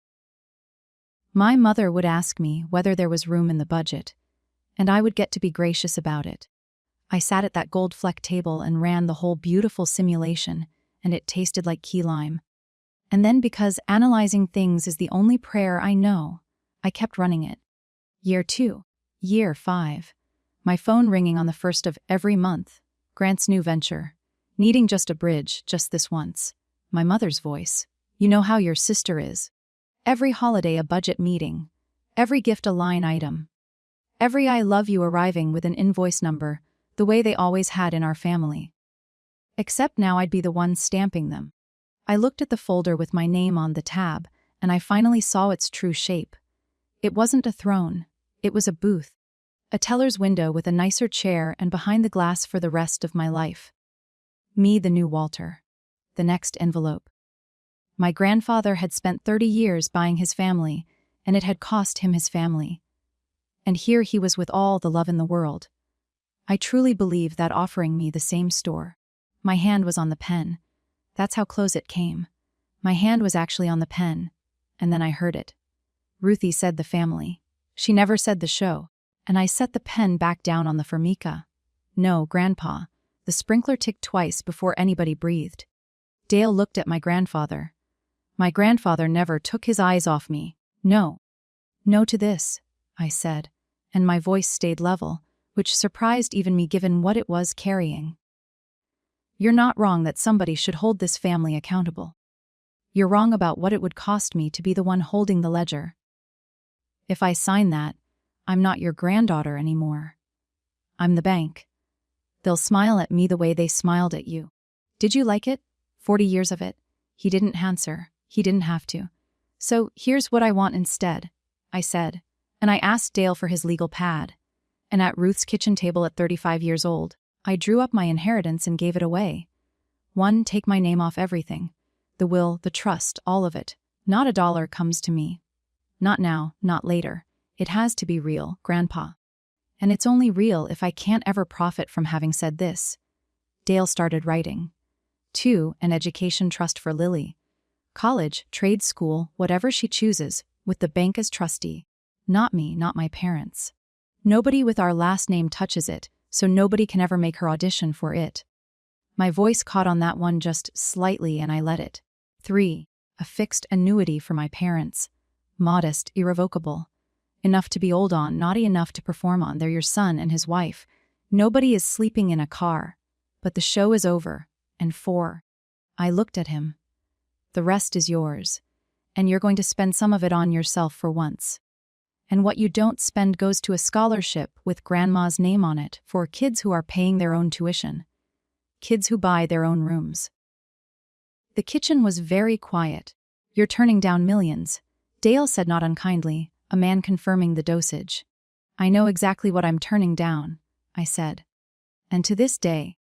My mother would ask me whether there was room in the budget, and I would get to be gracious about it. I sat at that gold fleck table and ran the whole beautiful simulation, and it tasted like key lime. And then, because analyzing things is the only prayer I know, I kept running it. Year 2, year 5. My phone ringing on the 1st of every month. Grant's new venture. Needing just a bridge, just this once. My mother's voice. You know how your sister is. Every holiday a budget meeting. Every gift a line item. Every I love you arriving with an invoice number, the way they always had in our family. Except now I'd be the one stamping them. I looked at the folder with my name on the tab, and I finally saw its true shape. It wasn't a throne. It was a booth. A teller's window with a nicer chair and behind the glass for the rest of my life. Me, the new Walter. The next envelope. My grandfather had spent 30 years buying his family, and it had cost him his family. And here he was with all the love in the world. I truly believe that offering me the same store. My hand was on the pen. That's how close it came. My hand was actually on the pen, and then I heard it. Ruthie said the family. She never said the show, and I set the pen back down on the formica. No, Grandpa. The sprinkler ticked twice before anybody breathed. Dale looked at my grandfather. My grandfather never took his eyes off me. No. No to this, I said, and my voice stayed level, which surprised even me given what it was carrying. You're not wrong that somebody should hold this family accountable. You're wrong about what it would cost me to be the one holding the ledger. If I sign that, I'm not your granddaughter anymore. I'm the bank. They'll smile at me the way they smiled at you. Did you like it? 40 years of it? He didn't answer. He didn't have to. So here's what I want instead, I said, and I asked Dale for his legal pad. And at Ruth's kitchen table at 35 years old, I drew up my inheritance and gave it away. 1, take my name off everything. The will, the trust, all of it. Not a dollar comes to me. Not now, not later. It has to be real, Grandpa. And it's only real if I can't ever profit from having said this. Dale started writing. 2, an education trust for Lily. College, trade school, whatever she chooses, with the bank as trustee. Not me, not my parents. Nobody with our last name touches it, so nobody can ever make her audition for it. My voice caught on that one just slightly and I let it. 3, a fixed annuity for my parents. Modest, irrevocable. Enough to be old on, naughty enough to perform on. They're your son and his wife. Nobody is sleeping in a car. But the show is over. And 4. I looked at him. The rest is yours. And you're going to spend some of it on yourself for once. And what you don't spend goes to a scholarship with Grandma's name on it for kids who are paying their own tuition. Kids who buy their own rooms. The kitchen was very quiet. You're turning down millions, Dale said not unkindly, a man confirming the dosage. I know exactly what I'm turning down, I said. And to this day,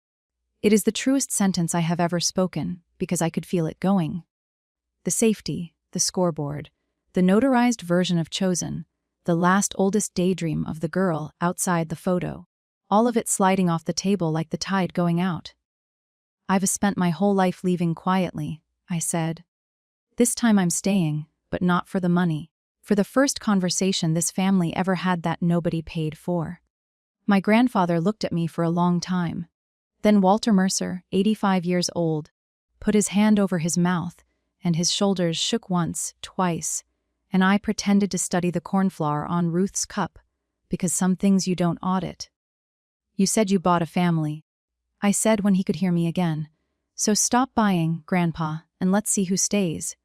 it is the truest sentence I have ever spoken, because I could feel it going. The safety, the scoreboard, the notarized version of Chosen, the last oldest daydream of the girl outside the photo, all of it sliding off the table like the tide going out. I've spent my whole life leaving quietly, I said. This time I'm staying, but not for the money. For the first conversation this family ever had that nobody paid for. My grandfather looked at me for a long time. Then Walter Mercer, 85 years old, put his hand over his mouth, and his shoulders shook once, twice, and I pretended to study the cornflower on Ruth's cup, because some things you don't audit. You said you bought a family, I said when he could hear me again. So stop buying, Grandpa, and let's see who stays.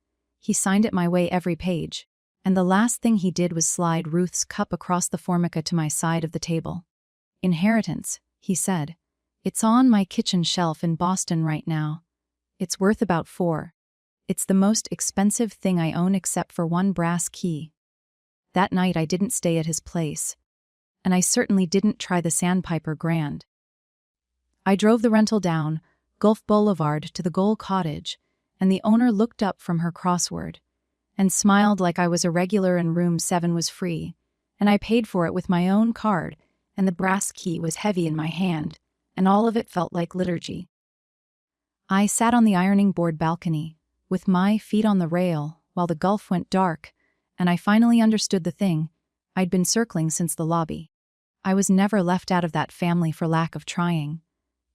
He signed it my way every page, and the last thing he did was slide Ruth's cup across the formica to my side of the table. "Inheritance," he said. "It's on my kitchen shelf in Boston right now. It's worth about $4. It's the most expensive thing I own except for one brass key." That night I didn't stay at his place, and I certainly didn't try the Sandpiper Grand. I drove the rental down Gulf Boulevard to the Gold Cottage, and the owner looked up from her crossword and smiled like I was a regular and room 7 was free, and I paid for it with my own card, and the brass key was heavy in my hand, and all of it felt like liturgy. I sat on the ironing board balcony, with my feet on the rail, while the Gulf went dark, and I finally understood the thing I'd been circling since the lobby. I was never left out of that family for lack of trying.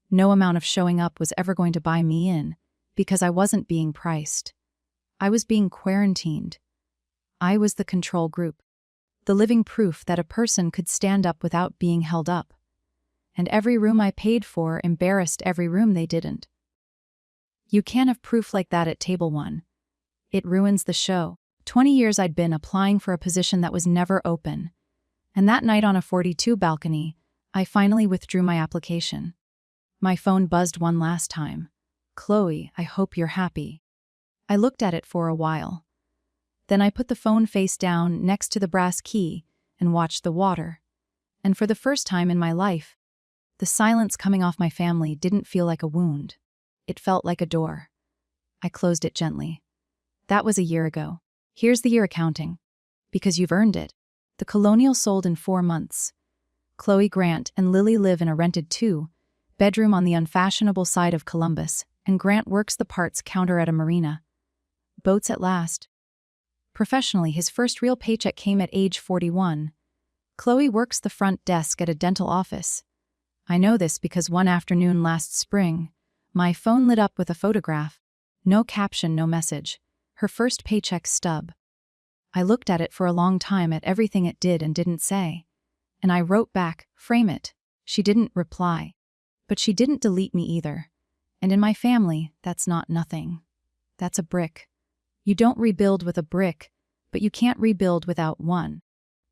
No amount of showing up was ever going to buy me in, because I wasn't being priced. I was being quarantined. I was the control group, the living proof that a person could stand up without being held up. And every room I paid for embarrassed every room they didn't. You can't have proof like that at Table 1. It ruins the show. 20 years I'd been applying for a position that was never open, and that night on a 42 balcony, I finally withdrew my application. My phone buzzed one last time. "Chloe, I hope you're happy." I looked at it for a while. Then I put the phone face down next to the brass key and watched the water. And for the first time in my life, the silence coming off my family didn't feel like a wound. It felt like a door. I closed it gently. That was a year ago. Here's the year accounting. Because you've earned it. The Colonial sold in 4 months. Chloe Grant and Lily live in a rented 2-bedroom on the unfashionable side of Columbus, and Grant works the parts counter at a marina. Boats at last. Professionally, his first real paycheck came at age 41. Chloe works the front desk at a dental office. I know this because one afternoon last spring, my phone lit up with a photograph. No caption, no message. Her first paycheck stub. I looked at it for a long time at everything it did and didn't say. And I wrote back, "Frame it." She didn't reply. But she didn't delete me either. And in my family, that's not nothing. That's a brick. You don't rebuild with a brick, but you can't rebuild without one.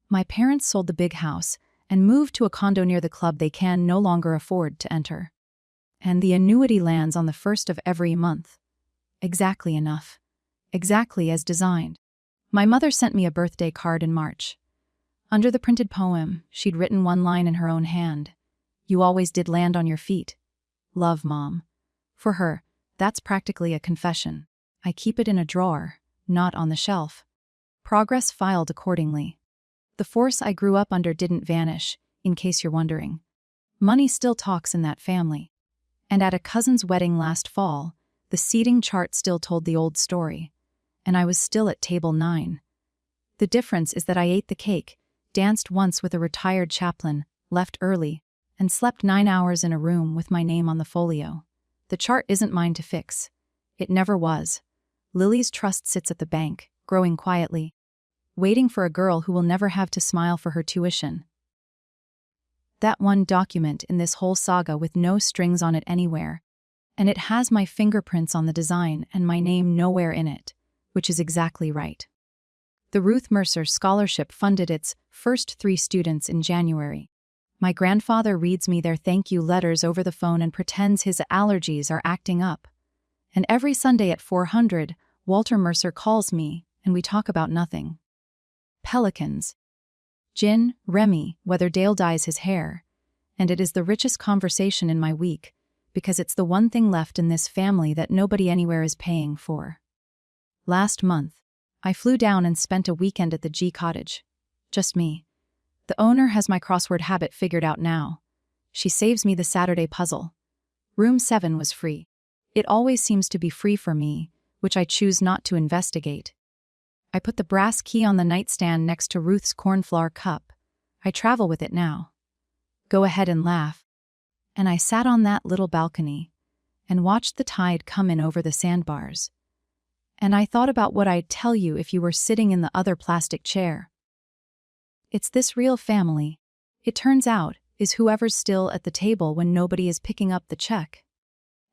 My parents sold the big house and moved to a condo near the club they can no longer afford to enter. And the annuity lands on the first of every month. Exactly enough. Exactly as designed. My mother sent me a birthday card in March. Under the printed poem, she'd written one line in her own hand. "You always did land on your feet. Love, Mom." For her, that's practically a confession. I keep it in a drawer, not on the shelf. Progress filed accordingly. The force I grew up under didn't vanish, in case you're wondering. Money still talks in that family. And at a cousin's wedding last fall, the seating chart still told the old story. And I was still at table 9. The difference is that I ate the cake, danced once with a retired chaplain, left early, and slept 9 hours in a room with my name on the folio. The chart isn't mine to fix. It never was. Lily's trust sits at the bank, growing quietly, waiting for a girl who will never have to smile for her tuition. That one document in this whole saga with no strings on it anywhere, and it has my fingerprints on the design and my name nowhere in it, which is exactly right. The Ruth Mercer Scholarship funded its first 3 students in January. My grandfather reads me their thank you letters over the phone and pretends his allergies are acting up. And every Sunday at 400, Walter Mercer calls me, and we talk about nothing. Pelicans. Gin, Remy, whether Dale dyes his hair. And it is the richest conversation in my week, because it's the one thing left in this family that nobody anywhere is paying for. Last month, I flew down and spent a weekend at the G Cottage. Just me. The owner has my crossword habit figured out now. She saves me the Saturday puzzle. Room 7 was free. It always seems to be free for me, which I choose not to investigate. I put the brass key on the nightstand next to Ruth's cornflower cup. I travel with it now. Go ahead and laugh. And I sat on that little balcony and watched the tide come in over the sandbars. And I thought about what I'd tell you if you were sitting in the other plastic chair. It's this real family, it turns out, is whoever's still at the table when nobody is picking up the check.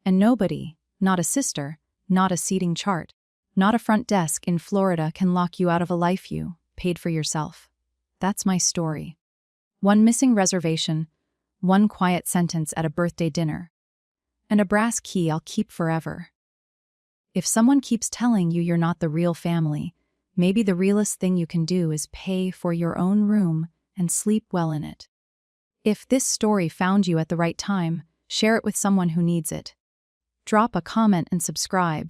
And nobody, not a sister, not a seating chart, Not a front desk in Florida can lock you out of a life you paid for yourself. That's my story. One missing reservation, one quiet sentence at a birthday dinner, and a brass key I'll keep forever. If someone keeps telling you you're not the real family, maybe the realest thing you can do is pay for your own room and sleep well in it. If this story found you at the right time, share it with someone who needs it. Drop a comment and subscribe.